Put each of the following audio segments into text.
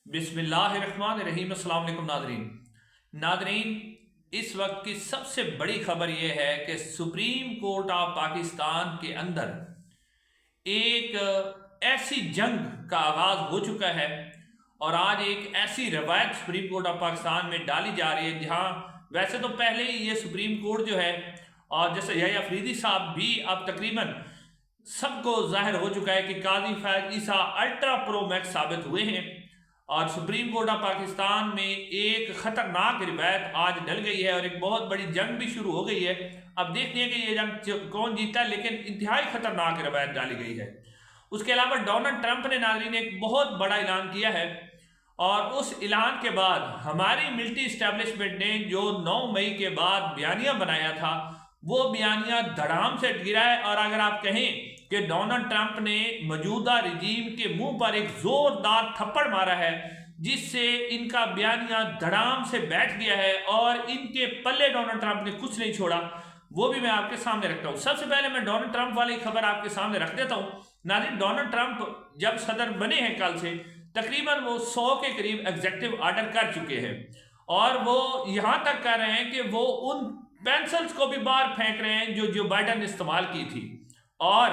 بسم اللہ الرحمن الرحیم۔ السلام علیکم ناظرین، اس وقت کی سب سے بڑی خبر یہ ہے کہ سپریم کورٹ آف پاکستان کے اندر ایک ایسی جنگ کا آغاز ہو چکا ہے اور آج ایک ایسی روایت سپریم کورٹ آف پاکستان میں ڈالی جا رہی ہے جہاں ویسے تو پہلے ہی یہ سپریم کورٹ جو ہے اور جیسے یحییٰ افریدی صاحب بھی اب تقریباً سب کو ظاہر ہو چکا ہے کہ قاضی فیض عیسیٰ الٹرا پرو میکس ثابت ہوئے ہیں اور سپریم کورٹ آف پاکستان میں ایک خطرناک روایت آج ڈل گئی ہے اور ایک بہت بڑی جنگ بھی شروع ہو گئی ہے۔ اب دیکھتے ہیں کہ یہ جنگ کون جیتا ہے، لیکن انتہائی خطرناک روایت ڈالی گئی ہے۔ اس کے علاوہ ڈونلڈ ٹرمپ نے ناظرین ایک بہت بڑا اعلان کیا ہے اور اس اعلان کے بعد ہماری ملٹری اسٹیبلشمنٹ نے جو 9 مئی کے بعد بیانیہ بنایا تھا وہ بیانیہ دھڑام سے گرا ہے، اور اگر آپ کہیں کہ ڈونلڈ ٹرمپ نے موجودہ رجیم کے منہ پر ایک زوردار تھپڑ مارا ہے جس سے ان کا بیانیہ دھڑام سے بیٹھ گیا ہے اور ان کے پلے ڈونلڈ ٹرمپ نے کچھ نہیں چھوڑا، وہ بھی میں آپ کے سامنے رکھتا ہوں۔ سب سے پہلے میں ڈونلڈ ٹرمپ والی خبر آپ کے سامنے رکھ دیتا ہوں۔ ناظرین، ڈونلڈ ٹرمپ جب صدر بنے ہیں کل سے تقریباً وہ 100 کے قریب ایگزیکٹو آرڈر کر چکے ہیں اور وہ یہاں تک کر رہے ہیں کہ وہ ان پینسلز کو بھی باہر پھینک رہے ہیں جو بائیڈن نے استعمال کی تھی، اور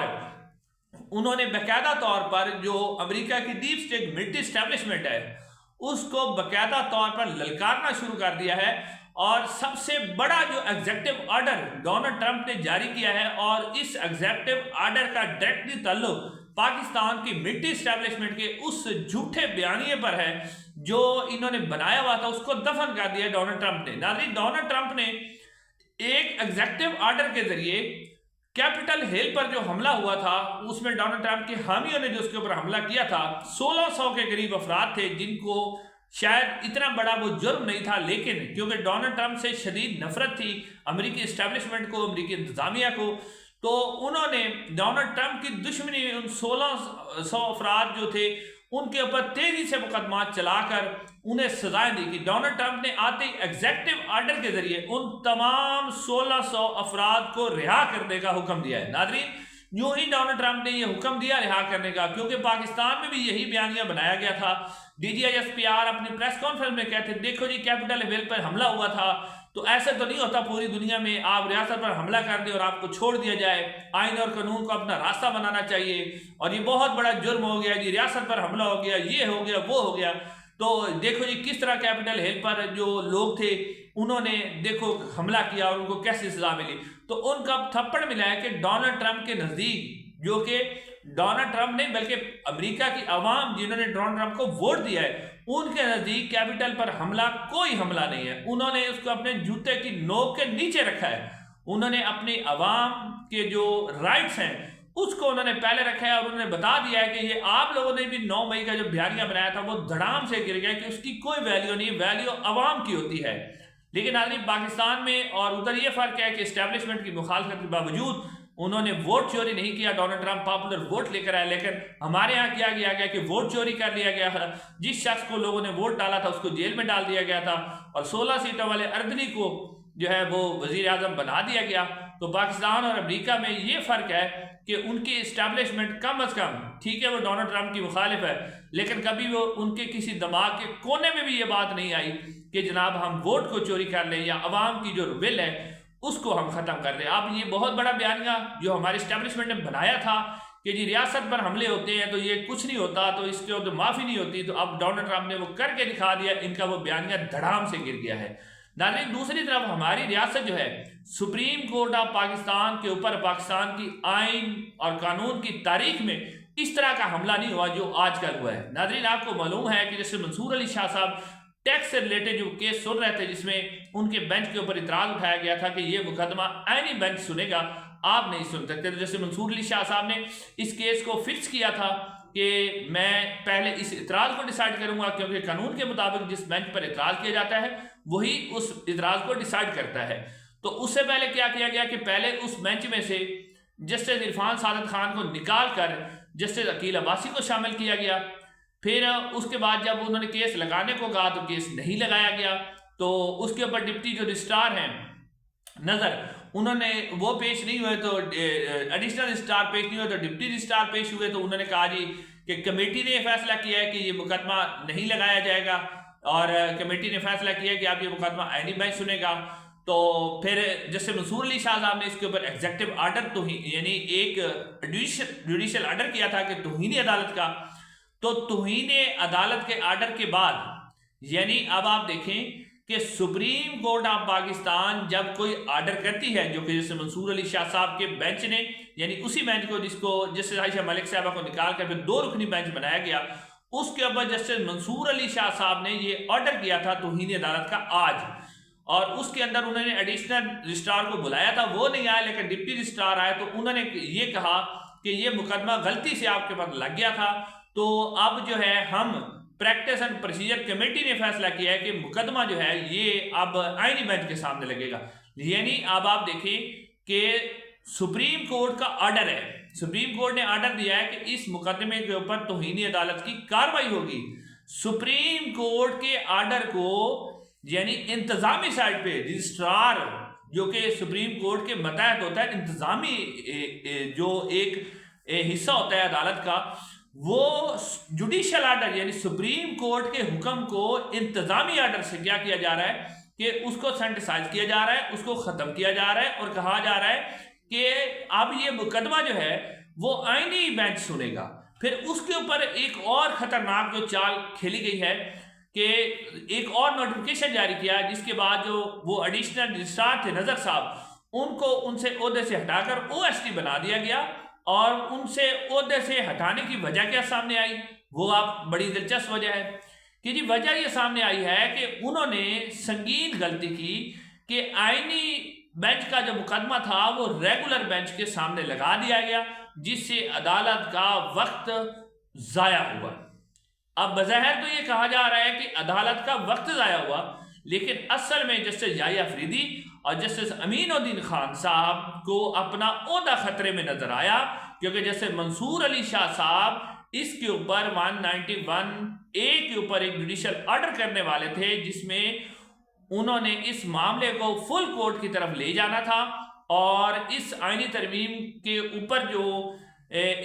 انہوں نے باقاعدہ طور پر جو امریکہ کی ڈیپ اسٹیٹ ملٹری اسٹیبلشمنٹ ہے اس کو باقاعدہ طور پر للکارنا شروع کر دیا ہے، اور سب سے بڑا جو ایگزیکٹو آرڈر ڈونلڈ ٹرمپ نے جاری کیا ہے اور اس ایگزیکٹو آرڈر کا ڈائریکٹلی تعلق پاکستان کی ملٹری اسٹیبلشمنٹ کے اس جھوٹے بیانیے پر ہے جو انہوں نے بنایا ہوا تھا، اس کو دفن کر دیا ڈونلڈ ٹرمپ نے۔ ناظرین، ڈونلڈ ٹرمپ نے ایک ایگزیکٹو آرڈر کے ذریعے کیپٹل ہل پر جو حملہ ہوا تھا اس میں ڈونلڈ ٹرمپ کے حامیوں نے جو اس کے اوپر حملہ کیا تھا 1600 کے قریب افراد تھے جن کو شاید اتنا بڑا وہ جرم نہیں تھا، لیکن کیونکہ ڈونلڈ ٹرمپ سے شدید نفرت تھی امریکی اسٹیبلشمنٹ کو، امریکی انتظامیہ کو، تو انہوں نے ڈونلڈ ٹرمپ کی دشمنی ان 1600 افراد جو تھے ان کے اوپر تیزی سے مقدمات چلا کر انہیں سزائیں دی کہ ڈونلڈ ٹرمپ نے آتے ہی ایگزیکٹو آرڈر کے ذریعے ان تمام 1600 افراد کو رہا کرنے کا حکم دیا ہے۔ ناظرین، یوں ہی ڈونلڈ ٹرمپ نے یہ حکم دیا رہا کرنے کا کیونکہ پاکستان میں بھی یہی بیانیہ بنایا گیا تھا۔ D G I S P R اپنی پریس کانفرنس میں کہتے دیکھو جی کیپٹل ہل پر حملہ ہوا تھا تو ایسے تو نہیں ہوتا پوری دنیا میں آپ ریاست پر حملہ کر دیں اور آپ کو چھوڑ دیا جائے، آئین اور قانون کو اپنا راستہ بنانا چاہیے، اور یہ بہت بڑا جرم ہو گیا جی، ریاست پر حملہ ہو گیا، یہ ہو گیا وہ ہو گیا۔ تو دیکھو جی کس طرح کیپٹل ہل پر جو لوگ تھے انہوں نے دیکھو حملہ کیا اور ان کو کیسی سزا ملی۔ تو ان کا تھپڑ ملا ہے کہ ڈونلڈ ٹرمپ کے نزدیک، جو کہ ڈونلڈ ٹرمپ نہیں بلکہ امریکہ کی عوام جنہوں نے ڈونلڈ ٹرمپ کو ووٹ دیا ہے ان کے نزدیک کیپٹل پر حملہ کوئی حملہ نہیں ہے۔ انہوں نے اس کو اپنے جوتے کی نوک کے نیچے رکھا ہے، انہوں نے اپنی عوام کے جو رائٹس ہیں اس کو انہوں نے پہلے رکھا ہے اور انہوں نے بتا دیا ہے کہ یہ آپ لوگوں نے بھی 9 مئی کا جو بیانیہ بنایا تھا وہ دھڑام سے گر گیا کہ اس کی کوئی ویلیو نہیں، ویلیو عوام کی ہوتی ہے۔ لیکن ناظرین، پاکستان میں اور ادھر یہ فرق ہے کہ اسٹیبلشمنٹ کی مخالفت کے باوجود انہوں نے ووٹ چوری نہیں کیا، ڈونلڈ ٹرمپ پاپولر ووٹ لے کر آئے، لیکن ہمارے ہاں کیا گیا کہ ووٹ چوری کر لیا گیا تھا، جس شخص کو لوگوں نے ووٹ ڈالا تھا اس کو جیل میں ڈال دیا گیا تھا اور 16 سیٹوں والے اردنی کو جو ہے وہ وزیر اعظم بنا دیا گیا۔ تو پاکستان اور امریکہ میں یہ فرق ہے کہ ان کی اسٹیبلشمنٹ کم از کم ٹھیک ہے وہ ڈونلڈ ٹرمپ کی مخالف ہے، لیکن کبھی وہ ان کے کسی دماغ کے کونے میں بھی یہ بات نہیں آئی کہ جناب ہم ووٹ کو چوری کر لیں یا عوام کی جو ول ہے اس کو ہم ختم کر دیں۔ اب یہ بہت بڑا بیانیہ جو ہماری اسٹیبلشمنٹ نے بنایا تھا کہ جی ریاست پر حملے ہوتے ہیں تو یہ کچھ نہیں ہوتا تو اس کے تو معافی نہیں ہوتی، تو اب ڈونلڈ ٹرمپ نے وہ کر کے دکھا دیا، ان کا وہ بیانیہ دھڑام سے گر گیا ہے۔ ناظرین، دوسری طرف ہماری ریاست جو ہے سپریم کورٹ آف پاکستان کے اوپر پاکستان کی آئین اور قانون کی تاریخ میں اس طرح کا حملہ نہیں ہوا جو آج کل ہوا ہے۔ ناظرین، آپ کو معلوم ہے کہ جیسے منصور علی شاہ صاحب ٹیکس سے ریلیٹڈ جو کیس سن رہے تھے جس میں ان کے بینچ کے اوپر اعتراض اٹھایا گیا تھا کہ یہ مقدمہ آئینی بینچ سنے گا، آپ نہیں سن سکتے، تو جیسے منصور علی شاہ صاحب نے اس کیس کو فکس کیا تھا کہ میں پہلے اس اعتراض کو ڈیسائیڈ کروں گا کیونکہ قانون کے مطابق جس بینچ پر اعتراض کیا جاتا ہے وہی اس اعتراض کو ڈیسائیڈ کرتا ہے۔ تو اس سے پہلے کیا کیا گیا کہ پہلے اس بینچ میں سے جسٹس عرفان سعادت خان کو نکال کر جسٹس عقیل عباسی کو شامل کیا گیا، پھر اس کے بعد جب انہوں نے کیس لگانے کو کہا تو کیس نہیں لگایا گیا، تو اس کے اوپر ڈپٹی جو رجسٹرار ہیں نظر انہوں نے وہ پیش نہیں ہوئے تو ایڈیشنل رجسٹرار پیش نہیں ہوئے تو ڈپٹی رجسٹرار پیش ہوئے، تو انہوں نے کہا جی کہ کمیٹی نے یہ فیصلہ کیا ہے کہ یہ مقدمہ نہیں لگایا جائے گا، اور کمیٹی نے فیصلہ کیا ہے کہ اب یہ مقدمہ آئینی بینچ سنے گا، تو پھر جسٹس منصور علی شاہ صاحب نے اس کے اوپر ایگزیکٹو آرڈر یعنی ایک جوڈیشل آرڈر کیا تھا کہ توہین عدالت کا، تو توہین عدالت کے آرڈر کے بعد یعنی اب آپ دیکھیں کہ سپریم کورٹ آف پاکستان جب کوئی آرڈر کرتی ہے، جو کہ جسٹس منصور علی شاہ صاحب کے بینچ نے، یعنی اسی بینچ کو جس کو جسٹس عائشہ ملک صاحبہ کو نکال کر پھر 2 رکنی بینچ بنایا گیا، اس کے اوپر جسٹس منصور علی شاہ صاحب نے یہ آرڈر کیا تھا توہین عدالت کا آج، اور اس کے اندر انہوں نے ایڈیشنل رجسٹرار کو بلایا تھا، وہ نہیں آیا لیکن ڈپٹی رجسٹرار آئے، تو انہوں نے یہ کہا کہ یہ مقدمہ غلطی سے آپ کے پاس لگ گیا تھا، تو اب جو ہے ہم پریکٹس اینڈ پروسیجر کمیٹی نے فیصلہ کیا ہے کہ مقدمہ جو ہے یہ اب آئینی بینچ کے سامنے لگے گا۔ یعنی اب آپ دیکھیں کہ سپریم کورٹ کا آرڈر ہے، سپریم کورٹ نے آرڈر دیا ہے کہ اس مقدمے کے اوپر توہین عدالت کی کارروائی ہوگی۔ سپریم کورٹ کے آرڈر کو یعنی انتظامی سائٹ پہ رجسٹرار جو کہ سپریم کورٹ کے ماتحت ہوتا ہے، انتظامی جو ایک حصہ ہوتا ہے عدالت کا، وہ جوڈیشل آرڈر یعنی سپریم کورٹ کے حکم کو انتظامی آرڈر سے کیا کیا جا رہا ہے کہ اس کو سینٹیسائز کیا جا رہا ہے، اس کو ختم کیا جا رہا ہے، اور کہا جا رہا ہے کہ اب یہ مقدمہ جو ہے وہ آئینی بینچ سنے گا۔ پھر اس کے اوپر ایک اور خطرناک جو چال کھیلی گئی ہے کہ ایک اور نوٹیفیکیشن جاری کیا جس کے بعد جو وہ ایڈیشنل رجسٹرار تھے نظر صاحب، ان کو ان سے عہدے سے ہٹا کر OST بنا دیا گیا، اور ان سے عہدے سے ہٹانے کی وجہ کیا سامنے آئی، وہ آپ بڑی دلچسپ وجہ ہے کہ جی وجہ یہ سامنے آئی ہے کہ انہوں نے سنگین غلطی کی کہ آئینی بینچ کا جو مقدمہ تھا وہ ریگولر بینچ کے سامنے لگا دیا گیا، جس سے عدالت کا وقت ضائع ہوا۔ اب بظاہر تو یہ کہا جا رہا ہے کہ عدالت کا وقت ضائع ہوا، لیکن اصل میں جسٹس یحییٰ افریدی اور جسٹس امین الدین خان صاحب کو اپنا عہدہ خطرے میں نظر آیا، کیونکہ جسٹس منصور علی شاہ صاحب اس کے اوپر 191A کے اوپر ایک جوڈیشل آرڈر کرنے والے تھے، جس میں انہوں نے اس معاملے کو فل کورٹ کی طرف لے جانا تھا، اور اس آئینی ترمیم کے اوپر جو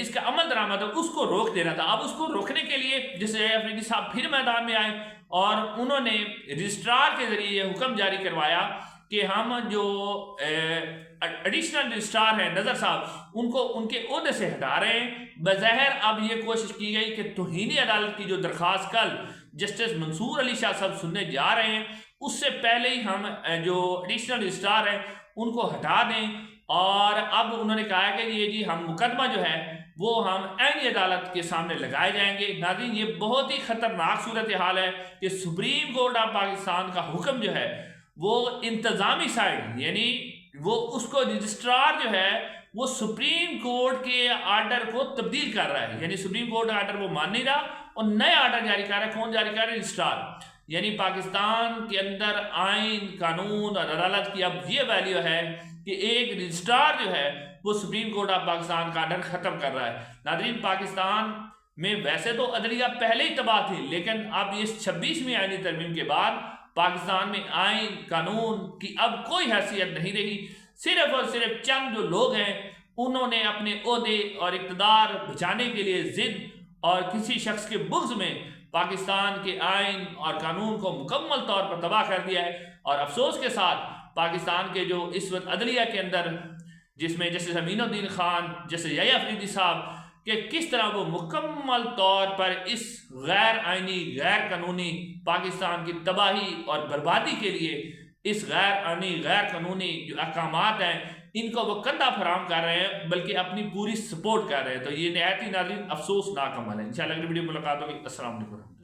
اس کا عمل درآمد ہے اس کو روک دینا تھا۔ اب اس کو روکنے کے لیے جسٹس یحییٰ افریدی صاحب پھر میدان میں آئے، اور انہوں نے رجسٹرار کے ذریعے یہ حکم جاری کروایا کہ ہم جو ایڈیشنل رجسٹرار ہیں نظر صاحب، ان کو ان کے عہدے سے ہٹا رہے ہیں۔ بظاہر اب یہ کوشش کی گئی کہ توہین عدالت کی جو درخواست کل جسٹس منصور علی شاہ صاحب سننے جا رہے ہیں، اس سے پہلے ہی ہم جو ایڈیشنل رجسٹرار ہیں ان کو ہٹا دیں، اور اب انہوں نے کہا کہ یہ جی ہم مقدمہ جو ہے وہ ہم عینی عدالت کے سامنے لگائے جائیں گے۔ ناظرین، یہ بہت ہی خطرناک صورتحال ہے کہ سپریم کورٹ آف پاکستان کا حکم جو ہے وہ انتظامی سائڈ یعنی وہ اس کو رجسٹرار جو ہے وہ سپریم کورٹ کے آرڈر کو تبدیل کر رہا ہے، یعنی سپریم کورٹ کا آرڈر وہ مان نہیں رہا اور نئے آرڈر جاری کر رہا ہے۔ کون جاری کر رہا ہے؟ رجسٹرار۔ یعنی پاکستان کے اندر آئین، قانون اور عدالت کی اب یہ ویلیو ہے کہ ایک رجسٹرار جو ہے وہ سپریم کورٹ آف پاکستان کا آرڈر ختم کر رہا ہے۔ ناظرین، پاکستان میں ویسے تو عدلیہ پہلے ہی تباہ تھی، لیکن اب اس 26ویں آئینی ترمیم کے بعد پاکستان میں آئین، قانون کی اب کوئی حیثیت نہیں رہی۔ صرف اور صرف چند جو لوگ ہیں انہوں نے اپنے عہدے اور اقتدار بچانے کے لیے ضد اور کسی شخص کے بغض میں پاکستان کے آئین اور قانون کو مکمل طور پر تباہ کر دیا ہے، اور افسوس کے ساتھ پاکستان کے جو اس وقت عدلیہ کے اندر جس میں جسٹس امین الدین خان، جسٹس یحییٰ افریدی صاحب کہ کس طرح وہ مکمل طور پر اس غیر آئینی، غیر قانونی پاکستان کی تباہی اور بربادی کے لیے اس غیر آئینی، غیر قانونی جو احکامات ہیں ان کو وہ کندھا فراہم کر رہے ہیں، بلکہ اپنی پوری سپورٹ کر رہے ہیں۔ تو یہ نہایت ہی ناظرین افسوسناک عمل ہے۔ انشاءاللہ اگلی ویڈیو میں ملاقات ہوگی۔ السلام علیکم۔